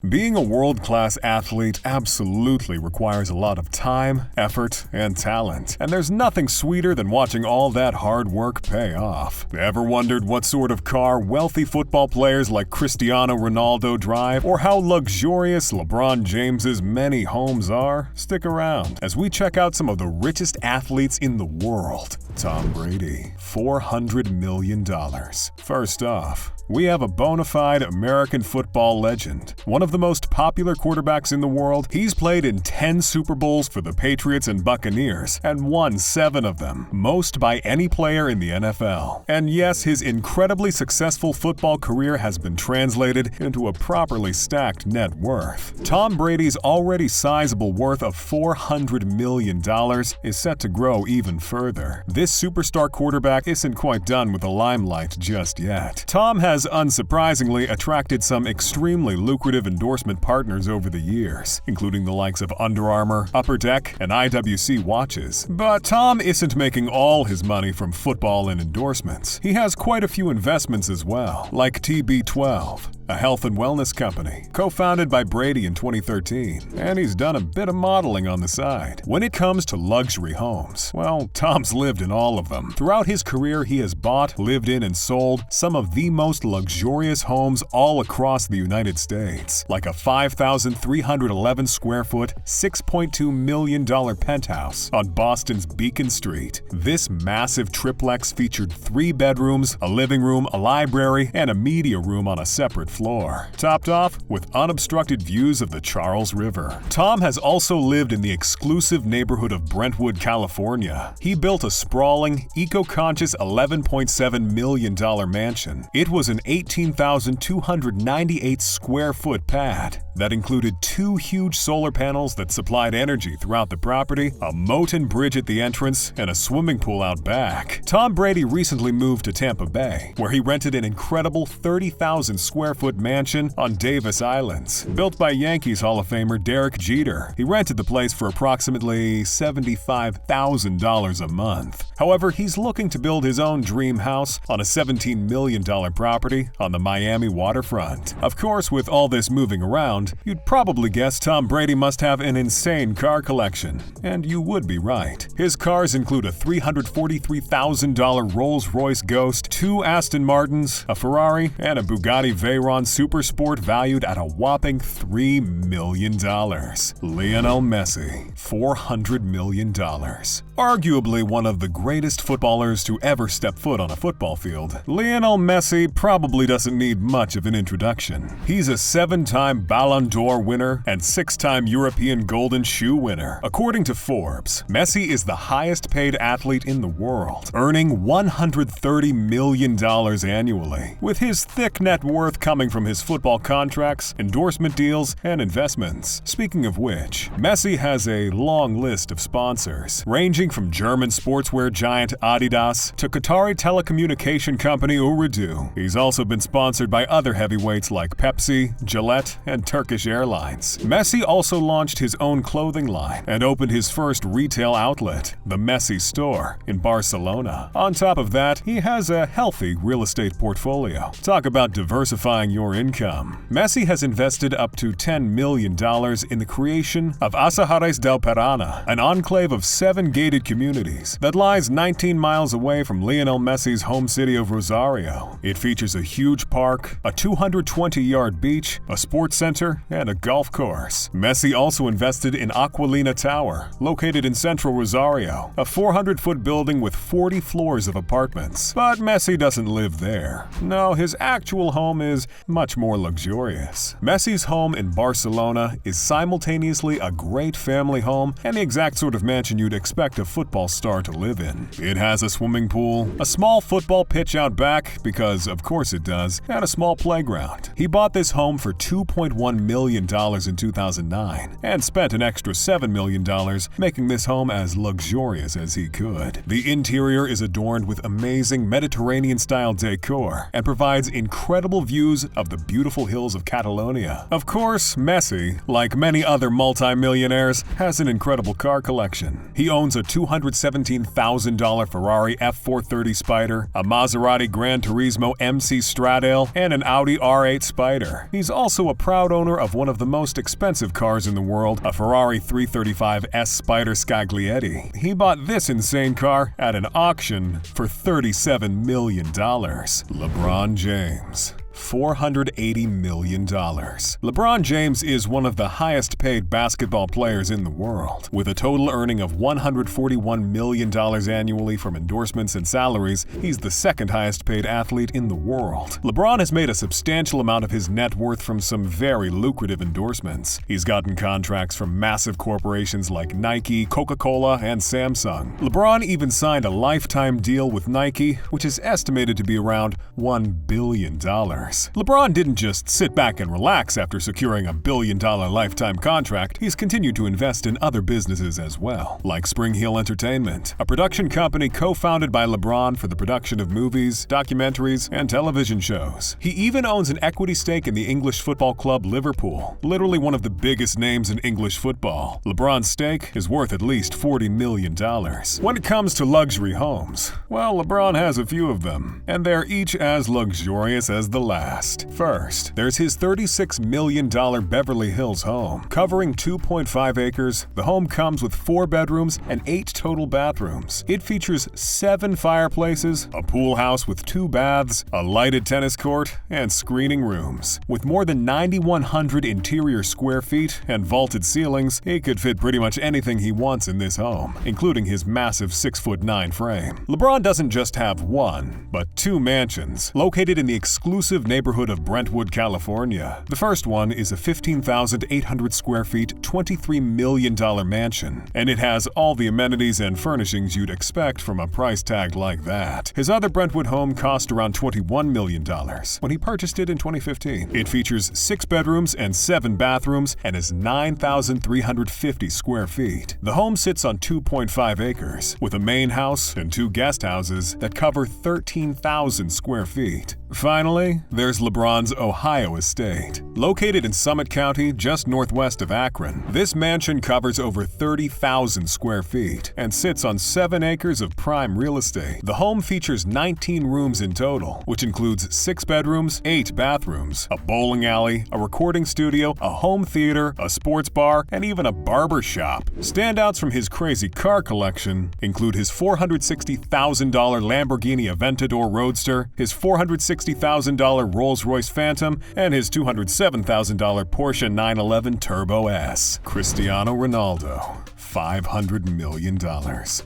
Being a world-class athlete absolutely requires a lot of time, effort, and talent, and there's nothing sweeter than watching all that hard work pay off. Ever wondered what sort of car wealthy football players like Cristiano Ronaldo drive, or how luxurious LeBron James's many homes are? Stick around as we check out some of the richest athletes in the world. Tom Brady, $400 million. First off, we have a bona fide American football legend. One of the most popular quarterbacks in the world, he's played in 10 Super Bowls for the Patriots and Buccaneers and won 7 of them, most by any player in the NFL. And yes, his incredibly successful football career has been translated into a properly stacked net worth. Tom Brady's already sizable worth of $400 million is set to grow even further. This superstar quarterback isn't quite done with the limelight just yet. Tom has unsurprisingly attracted some extremely lucrative endorsement partners over the years, including the likes of Under Armour, Upper Deck, and IWC watches. But Tom isn't making all his money from football and endorsements. He has quite a few investments as well, like TB12, a health and wellness company, co-founded by Brady in 2013, and he's done a bit of modeling on the side. When it comes to luxury homes, well, Tom's lived in all of them. Throughout his career, he has bought, lived in, and sold some of the most luxurious homes all across the United States, like a 5,311 square foot, $6.2 million penthouse on Boston's Beacon Street. This massive triplex featured 3 bedrooms, a living room, a library, and a media room on a separate floor, topped off with unobstructed views of the Charles River. Tom has also lived in the exclusive neighborhood of Brentwood, California. He built a sprawling, eco-conscious $11.7 million mansion. It was an 18,298 square foot pad that included 2 huge solar panels that supplied energy throughout the property, a moat and bridge at the entrance, and a swimming pool out back. Tom Brady recently moved to Tampa Bay, where he rented an incredible 30,000 square foot mansion on Davis Islands. Built by Yankees Hall of Famer Derek Jeter, he rented the place for approximately $75,000 a month. However, he's looking to build his own dream house on a $17 million property on the Miami waterfront. Of course, with all this moving around, you'd probably guess Tom Brady must have an insane car collection. And you would be right. His cars include a $343,000 Rolls-Royce Ghost, 2 Aston Martins, a Ferrari, and a Bugatti Veyron Supersport valued at a whopping $3 million. Lionel Messi, $400 million. Arguably one of the greatest footballers to ever step foot on a football field, Lionel Messi probably doesn't need much of an introduction. He's a 7-time Ballon d'Or winner and 6-time European Golden Shoe winner. According to Forbes, Messi is the highest paid athlete in the world, earning $130 million annually, with his thick net worth coming from his football contracts, endorsement deals, and investments. Speaking of which, Messi has a long list of sponsors, ranging from German sportswear giant Adidas to Qatari telecommunication company Ooredoo. He's also been sponsored by other heavyweights like Pepsi, Gillette, and Turkish Airlines. Messi also launched his own clothing line and opened his first retail outlet, the Messi Store, in Barcelona. On top of that, he has a healthy real estate portfolio. Talk about diversifying your income. Messi has invested up to $10 million in the creation of Asajares del Parana, an enclave of 7 gated communities that lies 19 miles away from Lionel Messi's home city of Rosario. It features a huge park, a 220-yard beach, a sports center, and a golf course. Messi also invested in Aquilina Tower, located in central Rosario, a 400-foot building with 40 floors of apartments. But Messi doesn't live there. No, his actual home is much more luxurious. Messi's home in Barcelona is simultaneously a great family home and the exact sort of mansion you'd expect a football star to live in. It has a swimming pool, a small football pitch out back, because of course it does, and a small playground. He bought this home for $2.1 million in 2009 and spent an extra $7 million making this home as luxurious as he could. The interior is adorned with amazing Mediterranean-style decor and provides incredible views of the beautiful hills of Catalonia. Of course, Messi, like many other multi-millionaires, has an incredible car collection. He owns a $217,000 Ferrari F430 Spider, a Maserati Gran Turismo MC Stradale, and an Audi R8 Spider. He's also a proud owner owner of one of the most expensive cars in the world, a Ferrari 335 S Spider Scaglietti. He bought this insane car at an auction for $37 million. LeBron James. $480 million. LeBron James is one of the highest-paid basketball players in the world. With a total earning of $141 million annually from endorsements and salaries, he's the second highest-paid athlete in the world. LeBron has made a substantial amount of his net worth from some very lucrative endorsements. He's gotten contracts from massive corporations like Nike, Coca-Cola, and Samsung. LeBron even signed a lifetime deal with Nike, which is estimated to be around $1 billion. LeBron didn't just sit back and relax after securing a billion-dollar lifetime contract. He's continued to invest in other businesses as well, like Spring Hill Entertainment, a production company co-founded by LeBron for the production of movies, documentaries, and television shows. He even owns an equity stake in the English football club Liverpool, literally one of the biggest names in English football. LeBron's stake is worth at least $40 million. When it comes to luxury homes, well, LeBron has a few of them, and they're each as luxurious as the last. First, there's his $36 million Beverly Hills home. Covering 2.5 acres, the home comes with 4 bedrooms and 8 total bathrooms. It features 7 fireplaces, a pool house with 2 baths, a lighted tennis court, and screening rooms. With more than 9,100 interior square feet and vaulted ceilings, he could fit pretty much anything he wants in this home, including his massive 6'9" frame. LeBron doesn't just have one, but 2 mansions, located in the exclusive neighborhood of Brentwood, California. The first one is a 15,800 square feet, $23 million mansion, and it has all the amenities and furnishings you'd expect from a price tag like that. His other Brentwood home cost around $21 million when he purchased it in 2015. It features 6 bedrooms and 7 bathrooms and is 9,350 square feet. The home sits on 2.5 acres, with a main house and 2 guest houses that cover 13,000 square feet. Finally, there's LeBron's Ohio estate. Located in Summit County, just northwest of Akron, this mansion covers over 30,000 square feet and sits on 7 acres of prime real estate. The home features 19 rooms in total, which includes 6 bedrooms, 8 bathrooms, a bowling alley, a recording studio, a home theater, a sports bar, and even a barber shop. Standouts from his crazy car collection include his $460,000 Lamborghini Aventador Roadster, his $460,000 Rolls-Royce Phantom, and his $207,000 Porsche 911 Turbo S. Cristiano Ronaldo. $500 million.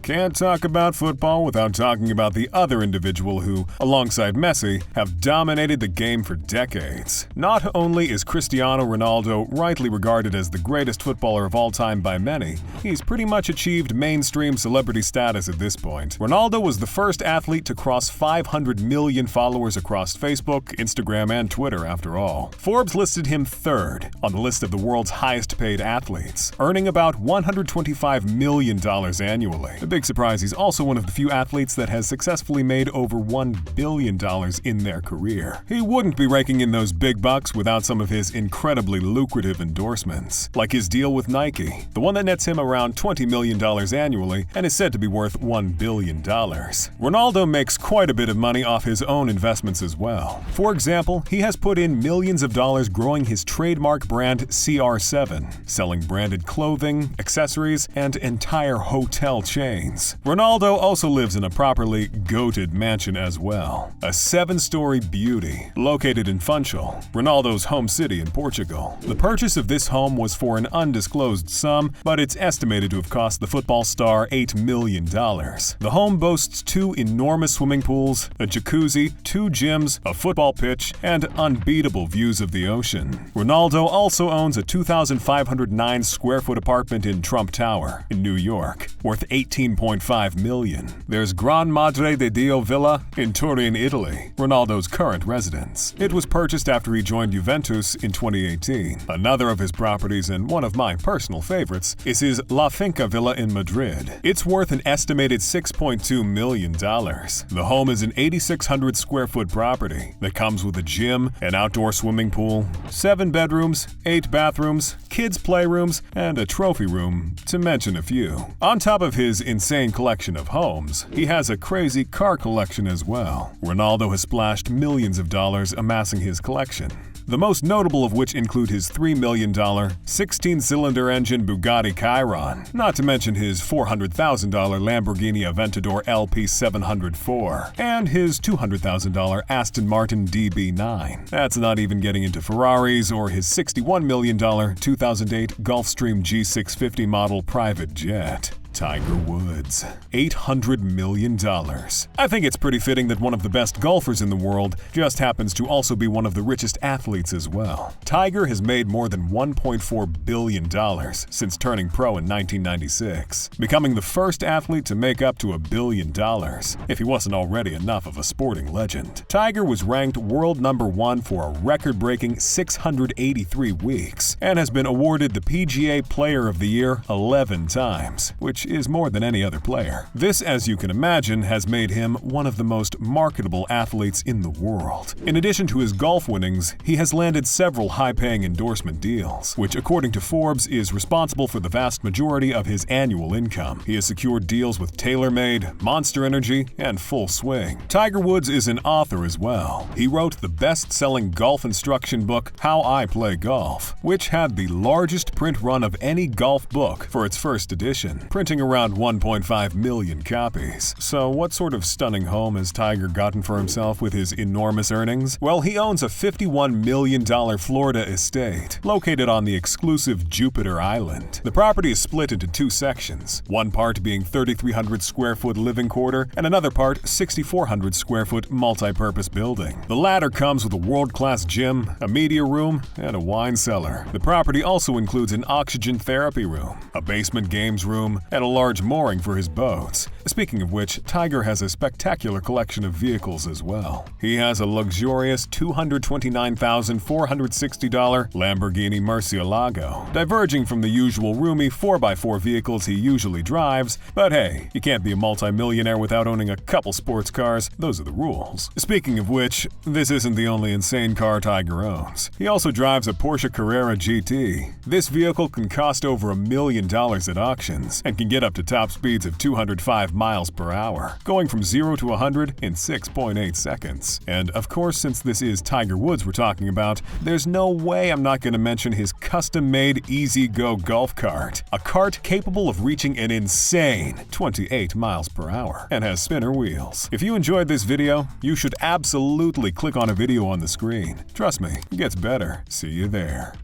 Can't talk about football without talking about the other individual who, alongside Messi, have dominated the game for decades. Not only is Cristiano Ronaldo rightly regarded as the greatest footballer of all time by many, he's pretty much achieved mainstream celebrity status at this point. Ronaldo was the first athlete to cross 500 million followers across Facebook, Instagram, and Twitter, after all. Forbes listed him 3rd on the list of the world's highest-paid athletes, earning about $125 million annually. A big surprise, he's also one of the few athletes that has successfully made over $1 billion in their career. He wouldn't be raking in those big bucks without some of his incredibly lucrative endorsements, like his deal with Nike, the one that nets him around $20 million annually and is said to be worth $1 billion. Ronaldo makes quite a bit of money off his own investments as well. For example, he has put in millions of dollars growing his trademark brand CR7, selling branded clothing, accessories, and entire hotel chains. Ronaldo also lives in a properly goated mansion as well, a 7-story beauty located in Funchal, Ronaldo's home city in Portugal. The purchase of this home was for an undisclosed sum, but it's estimated to have cost the football star $8 million. The home boasts 2 enormous swimming pools, a jacuzzi, 2 gyms, a football pitch, and unbeatable views of the ocean. Ronaldo also owns a 2,509 square foot apartment in Trump Tower in New York, worth $18.5 million. There's Gran Madre de Dio Villa in Turin, Italy, Ronaldo's current residence. It was purchased after he joined Juventus in 2018. Another of his properties, and one of my personal favorites, is his La Finca Villa in Madrid. It's worth an estimated $6.2 million. The home is an 8,600 square foot property that comes with a gym, an outdoor swimming pool, 7 bedrooms, 8 bathrooms, kids' playrooms, and a trophy room, to mention a few. On top of his insane collection of homes, he has a crazy car collection as well. Ronaldo has splashed millions of dollars amassing his collection. the most notable of which include his $3 million 16-cylinder engine Bugatti Chiron, not to mention his $400,000 Lamborghini Aventador LP704, and his $200,000 Aston Martin DB9. That's not even getting into Ferraris or his $61 million 2008 Gulfstream G650 model private jet. Tiger Woods. $800 million. I think it's pretty fitting that one of the best golfers in the world just happens to also be one of the richest athletes as well. Tiger has made more than $1.4 billion since turning pro in 1996, becoming the first athlete to make up to $1 billion, if he wasn't already enough of a sporting legend. Tiger was ranked world #1 for a record-breaking 683 weeks, and has been awarded the PGA Player of the Year 11 times, which is more than any other player. This, as you can imagine, has made him one of the most marketable athletes in the world. In addition to his golf winnings, he has landed several high-paying endorsement deals, which according to Forbes is responsible for the vast majority of his annual income. He has secured deals with TaylorMade, Monster Energy, and Full Swing. Tiger Woods is an author as well. He wrote the best-selling golf instruction book, How I Play Golf, which had the largest print run of any golf book for its first edition, printing around 1.5 million copies. So what sort of stunning home has Tiger gotten for himself with his enormous earnings? Well, he owns a $51 million Florida estate, located on the exclusive Jupiter Island. The property is split into two sections, one part being 3,300 square foot living quarter and another part 6,400 square foot multi-purpose building. The latter comes with a world-class gym, a media room, and a wine cellar. The property also includes an oxygen therapy room, a basement games room, and a large mooring for his boats. Speaking of which, Tiger has a spectacular collection of vehicles as well. He has a luxurious $229,460 Lamborghini Murcielago, diverging from the usual roomy 4x4 vehicles he usually drives, but hey, you can't be a multi-millionaire without owning a couple sports cars. Those are the rules. Speaking of which, this isn't the only insane car Tiger owns. He also drives a Porsche Carrera GT. This vehicle can cost over $1 million at auctions and can get up to top speeds of 205 miles per hour, going from 0 to 100 in 6.8 seconds. And of course, since this is Tiger Woods we're talking about, there's no way I'm not going to mention his custom-made Easy Go golf cart, a cart capable of reaching an insane 28 miles per hour and has spinner wheels. If you enjoyed this video, you should absolutely click on a video on the screen. Trust me, it gets better. See you there.